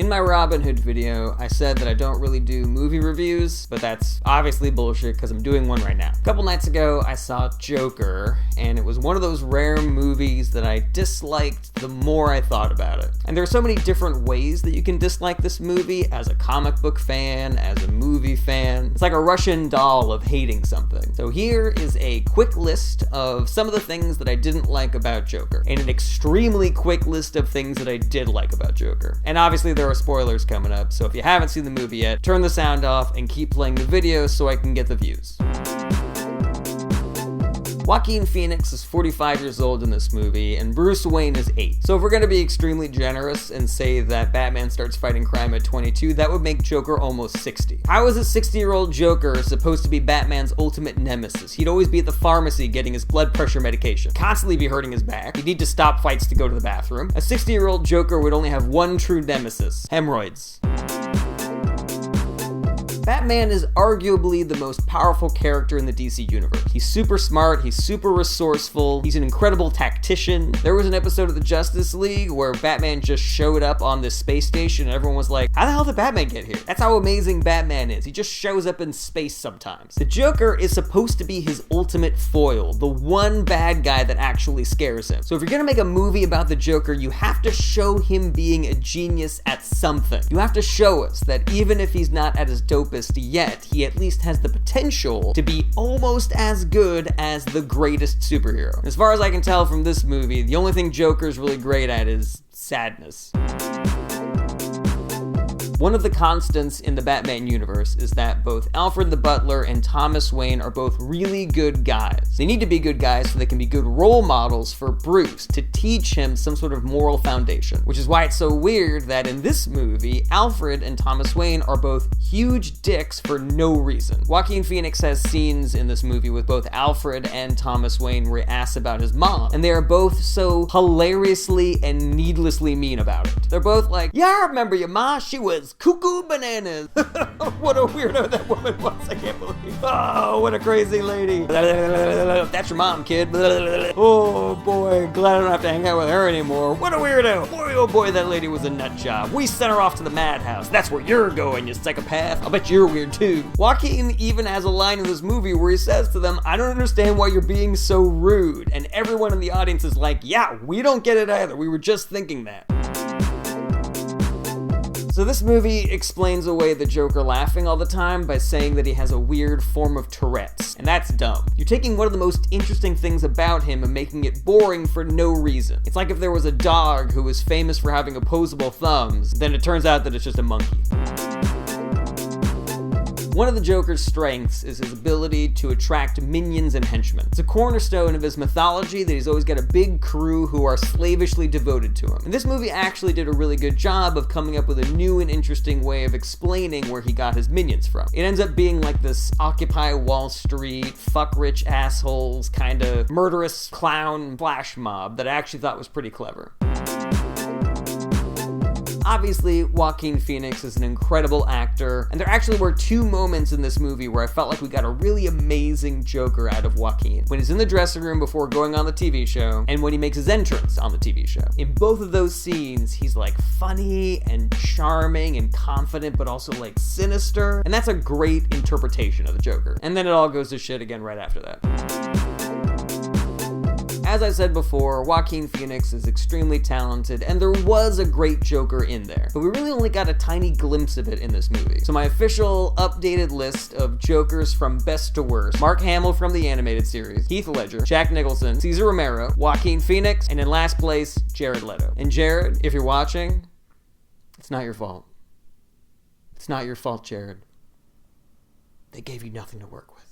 In my Robin Hood video, I said that I don't really do movie reviews, but that's obviously bullshit because I'm doing one right now. A couple nights ago, I saw Joker, and it was one of those rare movies that I disliked the more I thought about it. And there are so many different ways that you can dislike this movie as a comic book fan, as a movie fan. It's like a Russian doll of hating something. So here is a quick list of some of the things that I didn't like about Joker, and an extremely quick list of things that I did like about Joker. And obviously there are spoilers coming up, so if you haven't seen the movie yet, turn the sound off and keep playing the video so I can get the views. Joaquin Phoenix is 45 years old in this movie, and Bruce Wayne is 8. So if we're gonna be extremely generous and say that Batman starts fighting crime at 22, that would make Joker almost 60. How is a 60-year-old Joker supposed to be Batman's ultimate nemesis? He'd always be at the pharmacy getting his blood pressure medication, constantly be hurting his back, he'd need to stop fights to go to the bathroom. A 60-year-old Joker would only have one true nemesis: hemorrhoids. Batman is arguably the most powerful character in the DC universe. He's super smart, he's super resourceful, he's an incredible tactician. There was an episode of the Justice League where Batman just showed up on this space station and everyone was like, how the hell did Batman get here? That's how amazing Batman is. He just shows up in space sometimes. The Joker is supposed to be his ultimate foil, the one bad guy that actually scares him. So if you're gonna make a movie about the Joker, you have to show him being a genius at something. You have to show us that even if he's not at his dopest yet, he at least has the potential to be almost as good as the greatest superhero. As far as I can tell from this movie, the only thing Joker's really great at is sadness. One of the constants in the Batman universe is that both Alfred the Butler and Thomas Wayne are both really good guys. They need to be good guys so they can be good role models for Bruce, to teach him some sort of moral foundation. Which is why it's so weird that in this movie, Alfred and Thomas Wayne are both huge dicks for no reason. Joaquin Phoenix has scenes in this movie with both Alfred and Thomas Wayne where he asks about his mom, and they are both so hilariously and needlessly mean about it. They're both like, yeah, I remember your ma, she was cuckoo bananas. What a weirdo that woman was, I can't believe. Oh, what a crazy lady. That's your mom, kid. Oh boy, glad I don't have to hang out with her anymore. What a weirdo. Boy, oh boy, that lady was a nut job. We sent her off to the madhouse. That's where you're going, you psychopath. I'll bet you're weird too. Joaquin even has a line in this movie where he says to them, I don't understand why you're being so rude. And everyone in the audience is like, yeah, we don't get it either. We were just thinking that. So this movie explains away the Joker laughing all the time by saying that he has a weird form of Tourette's, and that's dumb. You're taking one of the most interesting things about him and making it boring for no reason. It's like if there was a dog who was famous for having opposable thumbs, then it turns out that it's just a monkey. One of the Joker's strengths is his ability to attract minions and henchmen. It's a cornerstone of his mythology that he's always got a big crew who are slavishly devoted to him. And this movie actually did a really good job of coming up with a new and interesting way of explaining where he got his minions from. It ends up being like this Occupy Wall Street, fuck rich assholes, kind of murderous clown flash mob that I actually thought was pretty clever. Obviously, Joaquin Phoenix is an incredible actor, and there actually were two moments in this movie where I felt like we got a really amazing Joker out of Joaquin. When he's in the dressing room before going on the TV show, and when he makes his entrance on the TV show. In both of those scenes, he's like funny and charming and confident, but also like sinister, and that's a great interpretation of the Joker. And then it all goes to shit again right after that. As I said before, Joaquin Phoenix is extremely talented, and there was a great Joker in there, but we really only got a tiny glimpse of it in this movie. So my official updated list of Jokers from best to worst: Mark Hamill from the animated series, Heath Ledger, Jack Nicholson, Cesar Romero, Joaquin Phoenix, and in last place, Jared Leto. And Jared, if you're watching, it's not your fault. It's not your fault, Jared. They gave you nothing to work with.